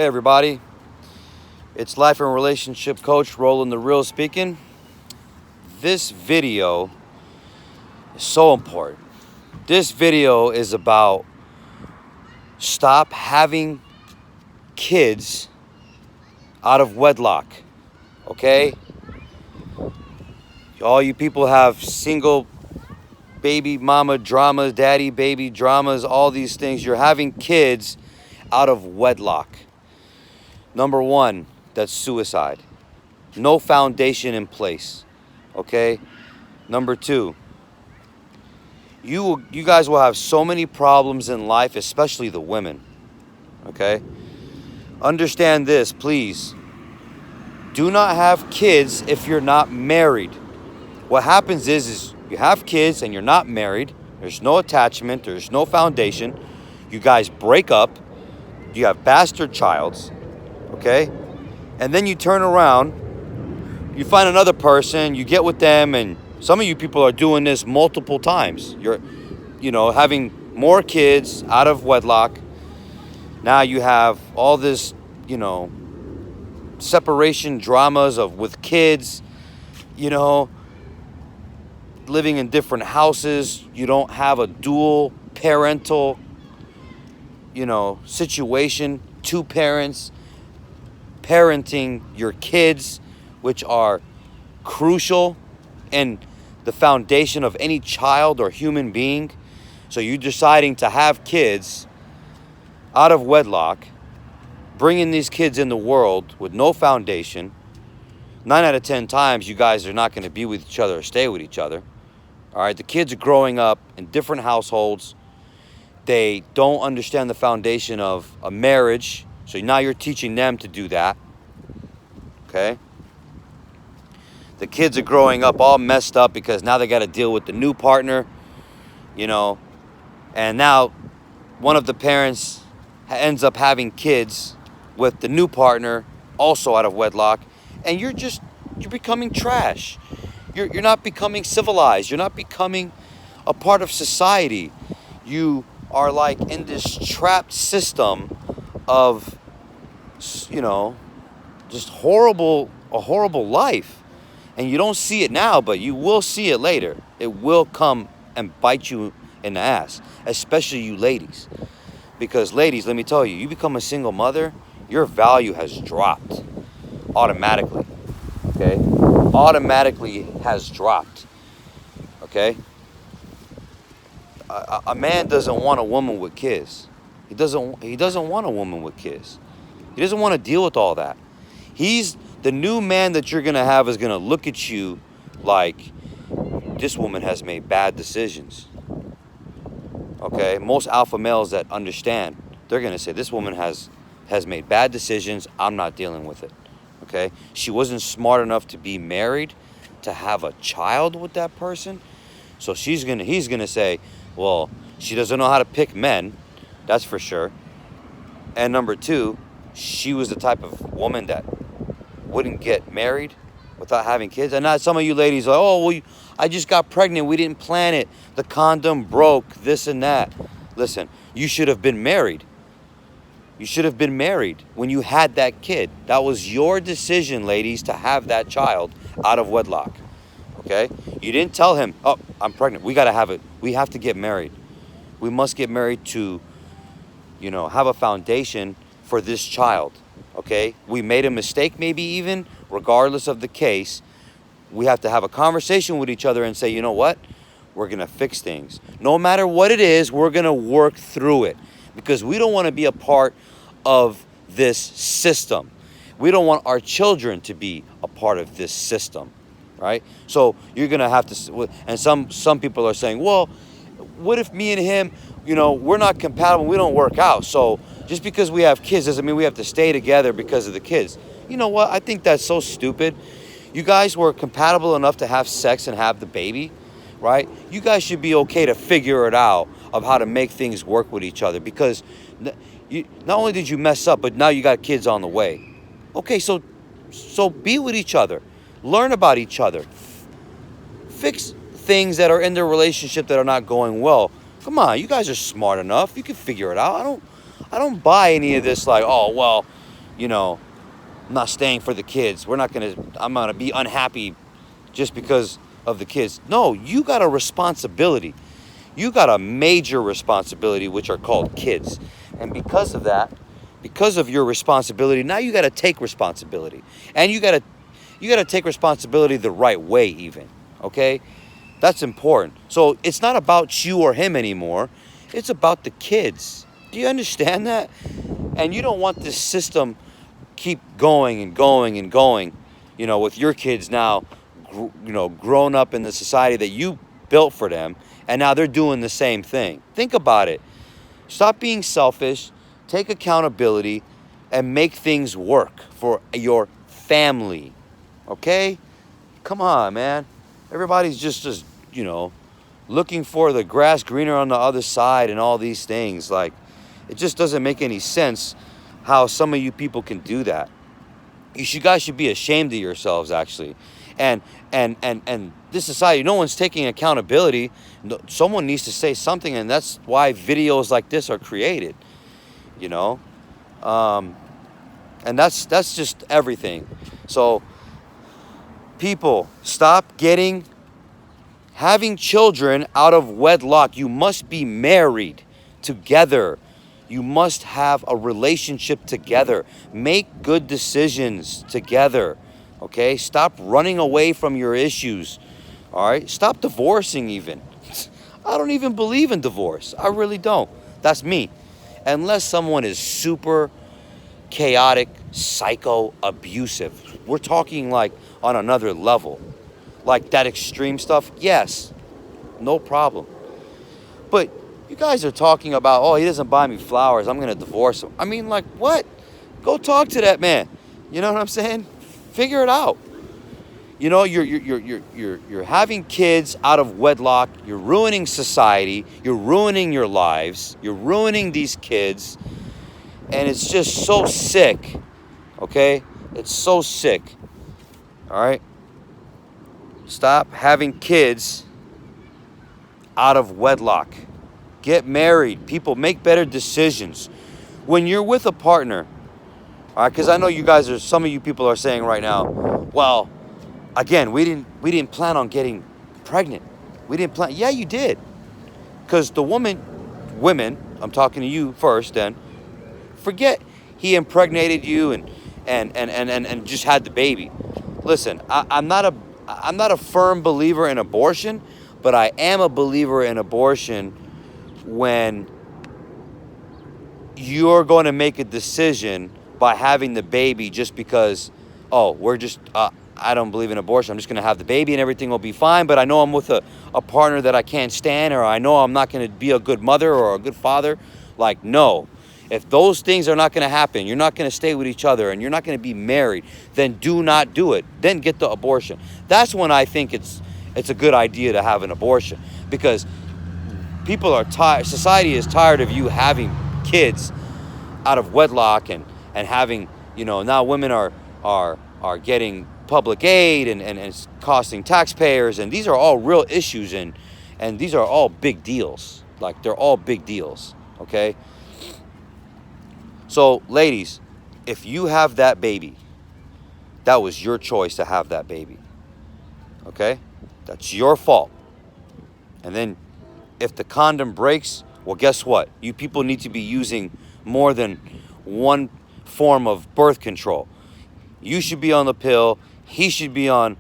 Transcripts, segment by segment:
everybody, it's Life and Relationship Coach Roland The Real speaking. This video is so important. This video is about stop having kids out of wedlock, okay? All you people have single baby mama dramas, daddy baby dramas, all these things. You're having kids out of wedlock. Number one, that's suicide. No foundation in place, okay? Number two, you guys will have so many problems in life, especially the women, okay? Understand this, please. Do not have kids if you're not married. What happens is you have kids and you're not married. There's no attachment. There's no foundation. You guys break up. You have bastard childs, okay? And then you turn around, you find another person, you get with them, and some of you people are doing this multiple times. You're, having more kids out of wedlock. Now you have all this, separation dramas with kids, living in different houses. You don't have a dual parental situation, two parents parenting your kids, which are crucial in the foundation of any child or human being. So you deciding to have kids out of wedlock, bringing these kids in the world with no foundation. 9 out of 10 times, you guys are not going to be with each other or stay with each other. All right, the kids are growing up in different households. They don't understand the foundation of a marriage. So now you're teaching them to do that. Okay? The kids are growing up all messed up because now they got to deal with the new partner, and now one of the parents ends up having kids with the new partner also out of wedlock, and you're becoming trash. You're not becoming civilized. You're not becoming a part of society. You are like in this trapped system of, just a horrible life. And you don't see it now, but you will see it later. It will come and bite you in the ass, especially you ladies. Because ladies, let me tell you, you become a single mother, your value has dropped automatically, okay? Automatically has dropped, okay? A man doesn't want a woman with kids. He doesn't want a woman with kids. He doesn't want to deal with all that. The new man that you're going to have is going to look at you like, this woman has made bad decisions. Okay? Most alpha males that understand, they're going to say, this woman has made bad decisions. I'm not dealing with it. Okay? She wasn't smart enough to be married, to have a child with that person. So he's going to say, well, she doesn't know how to pick men. That's for sure. And number two, she was the type of woman that wouldn't get married without having kids. And now some of you ladies are like, oh, well, I just got pregnant. We didn't plan it. The condom broke, this and that. Listen, you should have been married. You should have been married when you had that kid. That was your decision, ladies, to have that child out of wedlock. Okay? You didn't tell him, oh, I'm pregnant. We got to have it. We have to get married. We must get married to, have a foundation for this child. Okay? We made a mistake, maybe even, regardless of the case. We have to have a conversation with each other and say, you know what? We're going to fix things. No matter what it is, we're going to work through it. Because we don't want to be a part of this system. We don't want our children to be a part of this system. Right? So you're going to have to, and some people are saying, well, what if me and him, we're not compatible, we don't work out. So just because we have kids doesn't mean we have to stay together because of the kids. You know what? I think that's so stupid. You guys were compatible enough to have sex and have the baby, right? You guys should be okay to figure it out of how to make things work with each other, because not only did you mess up, but now you got kids on the way. Okay, so be with each other. Learn about each other. Fix things that are in their relationship that are not going well. Come on, you guys are smart enough. You can figure it out. I don't buy any of this like, oh, well, you know, I'm not staying for the kids. I'm going to be unhappy just because of the kids. No, you got a responsibility. You got a major responsibility, which are called kids. And because of that, because of your responsibility, now you got to take responsibility. And you got to take responsibility the right way even, okay? That's important. So it's not about you or him anymore. It's about the kids. Do you understand that? And you don't want this system keep going and going and going, you know, with your kids now, you know, grown up in the society that you built for them, and now they're doing the same thing. Think about it. Stop being selfish, take accountability, and make things work for your family, okay? Come on, man. Everybody's just you know, looking for the grass greener on the other side and all these things. Like, it just doesn't make any sense how some of you people can do that. You guys should be ashamed of yourselves, actually. And this society, no one's taking accountability. Someone needs to say something, and that's why videos like this are created, you know. And that's just everything. So people, stop having children out of wedlock. You must be married together. You must have a relationship together. Make good decisions together, okay? Stop running away from your issues, all right? Stop divorcing even. I don't even believe in divorce. I really don't. That's me. Unless someone is super chaotic, psycho, abusive. We're talking like on another level. Like that extreme stuff, yes, no problem. But you guys are talking about, oh, he doesn't buy me flowers, I'm gonna divorce him. I mean, like, what? Go talk to that man. You know what I'm saying? Figure it out. You know, you're having kids out of wedlock. You're ruining society. You're ruining your lives. You're ruining these kids, and it's just so sick. Okay, it's so sick. All right. Stop having kids out of wedlock. Get married. People, make better decisions. When you're with a partner, all right, because I know you guys are, some of you people are saying right now, well, again, we didn't plan on getting pregnant. We didn't plan. Yeah, you did. Because the women, I'm talking to you first then, forget he impregnated you and just had the baby. Listen, I'm not a firm believer in abortion, but I am a believer in abortion when you're going to make a decision by having the baby just because, oh, I don't believe in abortion. I'm just going to have the baby and everything will be fine, but I know I'm with a partner that I can't stand, or I know I'm not going to be a good mother or a good father. Like, no. If those things are not going to happen, you're not going to stay with each other, and you're not going to be married, then do not do it. Then get the abortion. That's when I think it's a good idea to have an abortion, because people are tired. Society is tired of you having kids out of wedlock and having, you know, now women are getting public aid and it's costing taxpayers, and these are all real issues, and these are all big deals. Like, they're all big deals, okay? So, ladies, if you have that baby, that was your choice to have that baby, okay? That's your fault. And then if the condom breaks, well, guess what? You people need to be using more than one form of birth control. You should be on the pill. He should be on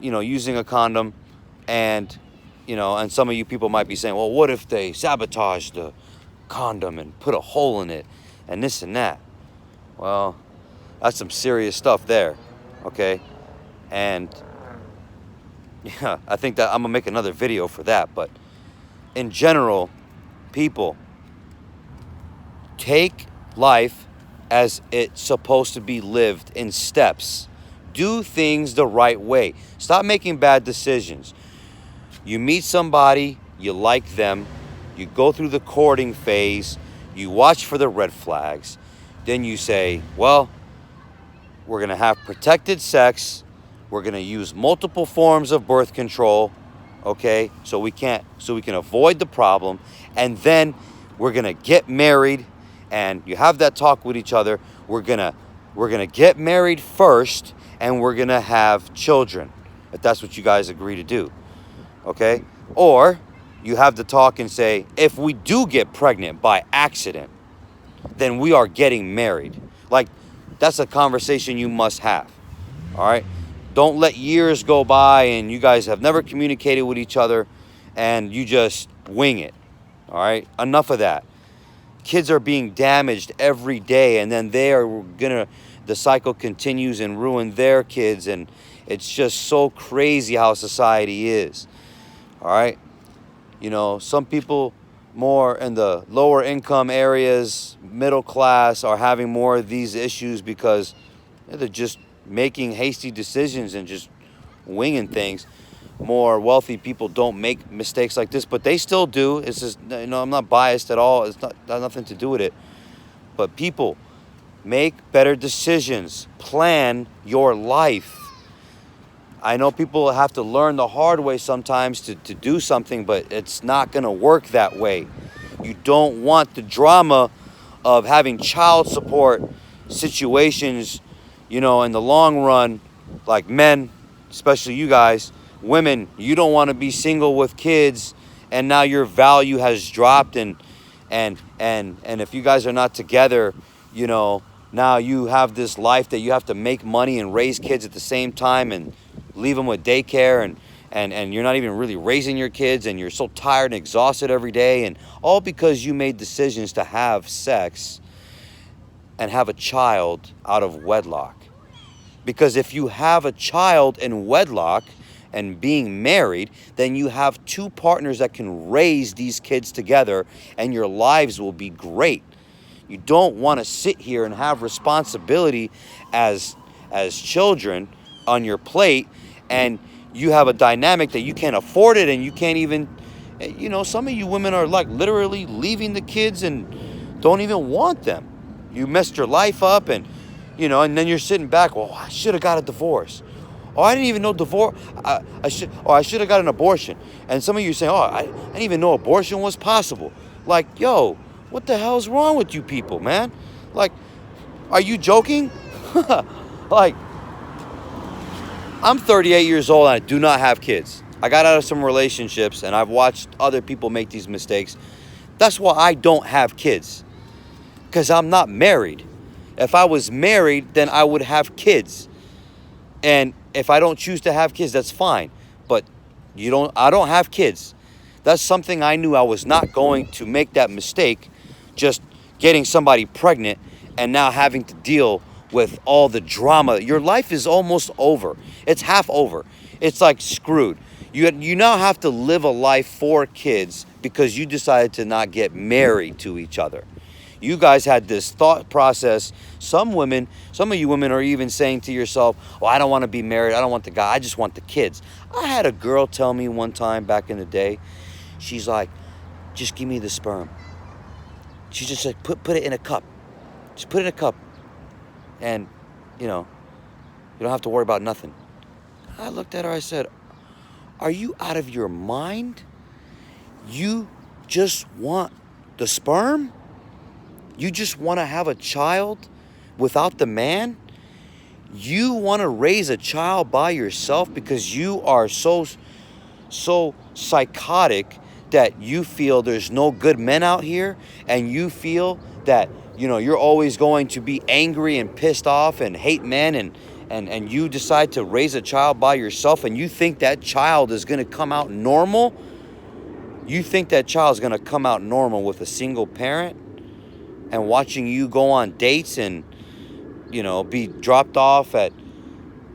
using a condom, and and some of you people might be saying, well, what if they sabotage the condom and put a hole in it and this and that? Well, that's some serious stuff there, okay? And yeah, I think that I'm gonna make another video for that. But in general, people, take life as it's supposed to be lived in steps. Do things the right way. Stop making bad decisions. You meet somebody, you like them, you go through the courting phase, you watch for the red flags, then you say, well, we're gonna have protected sex, we're gonna use multiple forms of birth control, okay, so we can avoid the problem, and then we're gonna get married, and you have that talk with each other. We're gonna get married first, and we're gonna have children, if that's what you guys agree to do, okay? Or you have the talk and say, if we do get pregnant by accident, then we are getting married. Like, that's a conversation you must have, all right? Don't let years go by and you guys have never communicated with each other and you just wing it, all right? Enough of that. Kids are being damaged every day, and then the cycle continues and ruin their kids, and it's just so crazy how society is, all right? You know, some people more in the lower income areas, middle class, are having more of these issues because they're just making hasty decisions and just winging things. More wealthy people don't make mistakes like this, but they still do. It's just, you know, I'm not biased at all. It's not nothing to do with it. But people, make better decisions. Plan your life. I know people have to learn the hard way sometimes to do something, but it's not going to work that way. You don't want the drama of having child support situations, you know, in the long run, like men, especially you guys. Women, you don't want to be single with kids, and now your value has dropped, and if you guys are not together, you know, now you have this life that you have to make money and raise kids at the same time and leave them with daycare, and you're not even really raising your kids, and you're so tired and exhausted every day, and all because you made decisions to have sex and have a child out of wedlock. Because if you have a child in wedlock and being married, then you have two partners that can raise these kids together, and your lives will be great. You don't want to sit here and have responsibility as children on your plate, and you have a dynamic that you can't afford it, and you can't even, you know, some of you women are like literally leaving the kids and don't even want them. You messed your life up, and you know, and then you're sitting back, well, I should have got a divorce. Oh, I didn't even know divorce. I should have got an abortion. And some of you saying, oh, I didn't even know abortion was possible. Like, yo, what the hell's wrong with you people, man? Like, are you joking? Like, I'm 38 years old and I do not have kids. I got out of some relationships and I've watched other people make these mistakes. That's why I don't have kids, because I'm not married. If I was married, then I would have kids. And if I don't choose to have kids, that's fine. But I don't have kids. That's something I knew I was not going to make that mistake, just getting somebody pregnant and now having to deal with all the drama. Your life is almost over. It's half over. It's like screwed. You now have to live a life for kids because you decided to not get married to each other. You guys had this thought process. Some of you women are even saying to yourself, oh, I don't want to be married. I don't want the guy. I just want the kids. I had a girl tell me one time back in the day, she's like, just give me the sperm. She just like, put it in a cup. Just put it in a cup. And, you know, you don't have to worry about nothing. I looked at her, I said, are you out of your mind? You just want the sperm? You just want to have a child without the man? You want to raise a child by yourself because you are so psychotic that you feel there's no good men out here, and you feel that, you know, you're always going to be angry and pissed off and hate men, and you decide to raise a child by yourself, and you think that child is going to come out normal? You think that child is going to come out normal with a single parent? And watching you go on dates and, you know, be dropped off at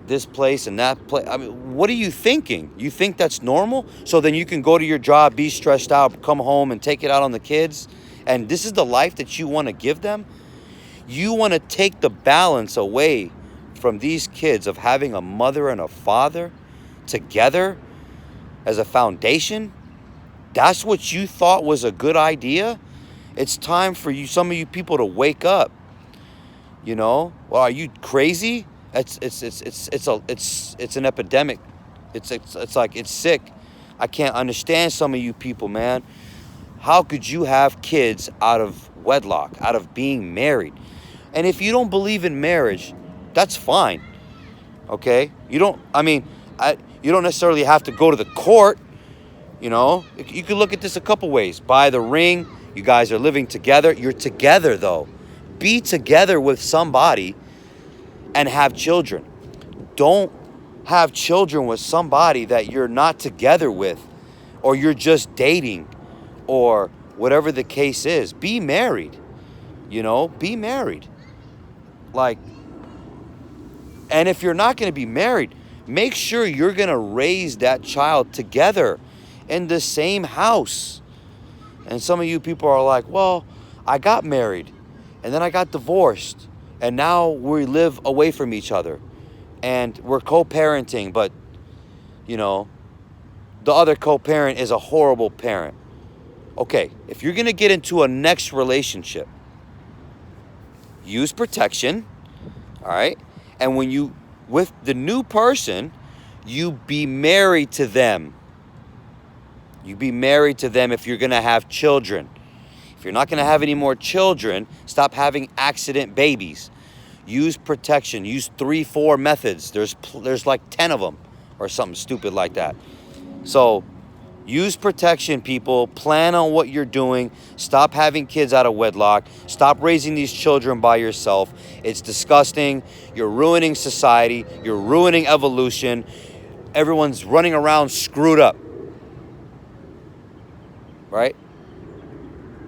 this place and that place. I mean, what are you thinking? You think that's normal? So then you can go to your job, be stressed out, come home and take it out on the kids. And this is the life that you want to give them? You want to take the balance away from these kids of having a mother and a father together as a foundation? That's what you thought was a good idea? It's time for you, some of you people, to wake up. You know, well, are you crazy? It's an epidemic. It's like, it's sick. I can't understand some of you people, man. how could you have kids out of wedlock, out of being married? And if you don't believe in marriage, that's fine. Okay? You don't, I mean, you don't necessarily have to go to the court. You know, you could look at this a couple ways. Buy the ring. You guys are living together. You're together, though. Be together with somebody and have children. Don't have children with somebody that you're not together with, or you're just dating, or whatever the case is. Be married. You know, be married. Like, and if you're not going to be married, make sure you're going to raise that child together in the same house. And some of you people are like, well, I got married and then I got divorced and now we live away from each other and we're co-parenting, but you know, the other co-parent is a horrible parent. Okay, if you're going to get into a next relationship, use protection, all right? And when you, with the new person, you be married to them. You be married to them if you're going to have children. If you're not going to have any more children, stop having accident babies. Use protection. Use 3-4 methods. There's like 10 of them or something stupid like that. So use protection, people. Plan on what you're doing. Stop having kids out of wedlock. Stop raising these children by yourself. It's disgusting. You're ruining society. You're ruining evolution. Everyone's running around screwed up. Right?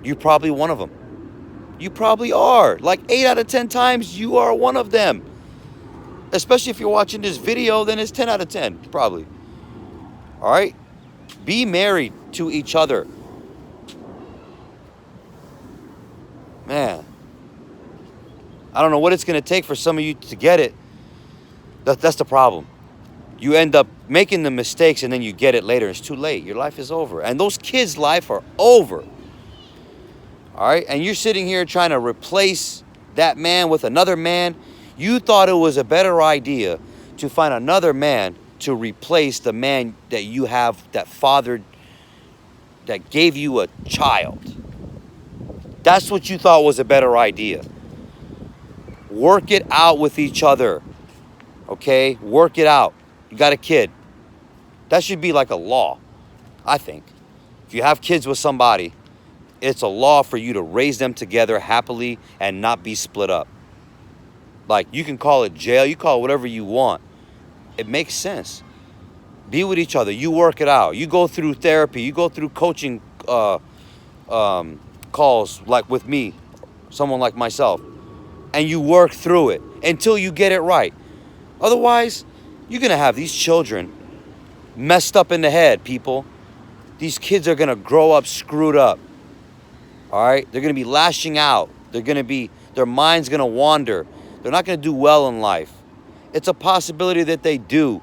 You're probably one of them. You probably are. Like 8 out of 10 times, you are one of them. Especially if you're watching this video, then it's 10 out of 10, probably. All right? Be married to each other. Man. I don't know what it's going to take for some of you to get it. That's the problem. You end up making the mistakes and then you get it later. It's too late. Your life is over. And those kids' life are over. All right? And you're sitting here trying to replace that man with another man. You thought it was a better idea to find another man to replace the man that you have, that fathered, that gave you a child. That's what you thought was a better idea. Work it out with each other. Okay? Work it out. You got a kid. That should be like a law, I think. If you have kids with somebody, it's a law for you to raise them together happily and not be split up. Like, you can call it jail. You call it whatever you want. It makes sense. Be with each other. You work it out. You go through therapy. You go through coaching calls like with me, someone like myself. And you work through it until you get it right. Otherwise, you're going to have these children messed up in the head, people. These kids are going to grow up screwed up. All right? They're going to be lashing out. Their mind's going to wander. They're not going to do well in life. It's a possibility that they do.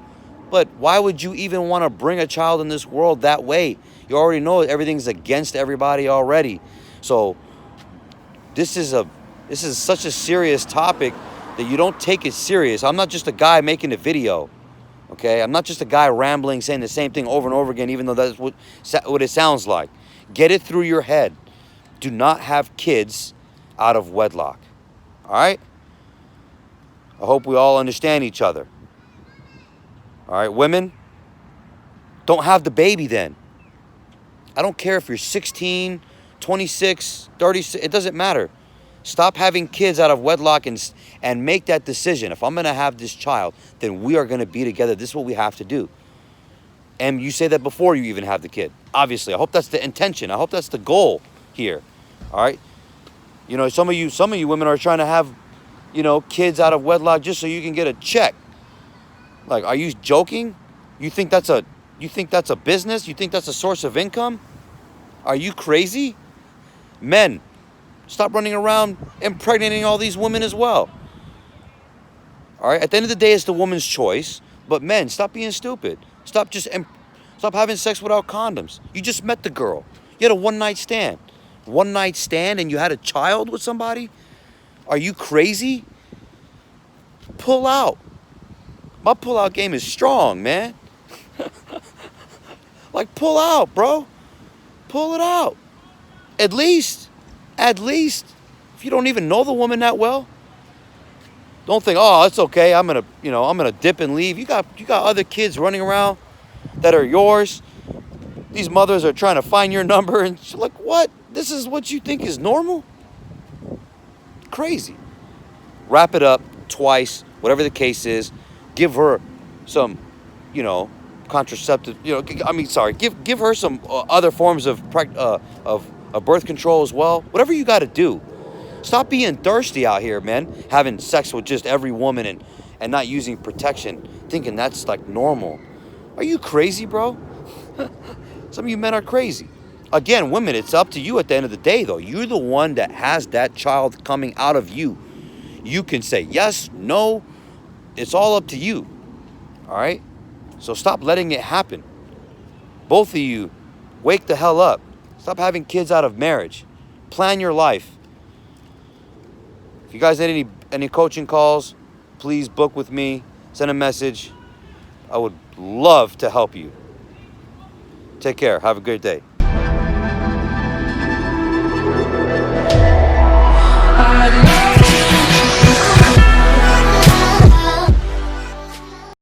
But why would you even want to bring a child in this world that way? You already know everything's against everybody already. So this is such a serious topic that you don't take it serious. I'm not just a guy making a video. Okay? I'm not just a guy rambling, saying the same thing over and over again, even though that's what it sounds like. Get it through your head. Do not have kids out of wedlock. All right? I hope we all understand each other. All right, women, don't have the baby then. I don't care if you're 16, 26, 36, it doesn't matter. Stop having kids out of wedlock and make that decision. If I'm going to have this child, then we are going to be together. This is what we have to do. And you say that before you even have the kid. Obviously, I hope that's the intention. I hope that's the goal here. All right? You know, some of you women are trying to have, you know, kids out of wedlock just so you can get a check. Like, are you joking? You think that's a business? You think that's a source of income? Are you crazy? Men, stop running around impregnating all these women as well. All right? At the end of the day, it's the woman's choice. But men, stop being stupid. Stop having sex without condoms. You just met the girl. You had a one-night stand. One-night stand and you had a child with somebody? Are you crazy? Pull out. My pull-out game is strong, man. Like, pull out, bro. Pull it out. At least, if you don't even know the woman that well, don't think, oh, it's okay. I'm gonna dip and leave. You got other kids running around that are yours. These mothers are trying to find your number, and she's like, what? This is what you think is normal? Crazy. Wrap it up twice, whatever the case is. Give her some, contraceptive. Give her some other forms of birth control as well. Whatever you got to do. Stop being thirsty out here, man. Having sex with just every woman and not using protection, thinking that's like normal. Are you crazy, bro? Some of you men are crazy. Again, women, it's up to you at the end of the day, though. You're the one that has that child coming out of you. You can say yes, no. It's all up to you. All right? So stop letting it happen. Both of you, wake the hell up. Stop having kids out of marriage. Plan your life. If you guys need any coaching calls, please book with me. Send a message. I would love to help you. Take care. Have a great day.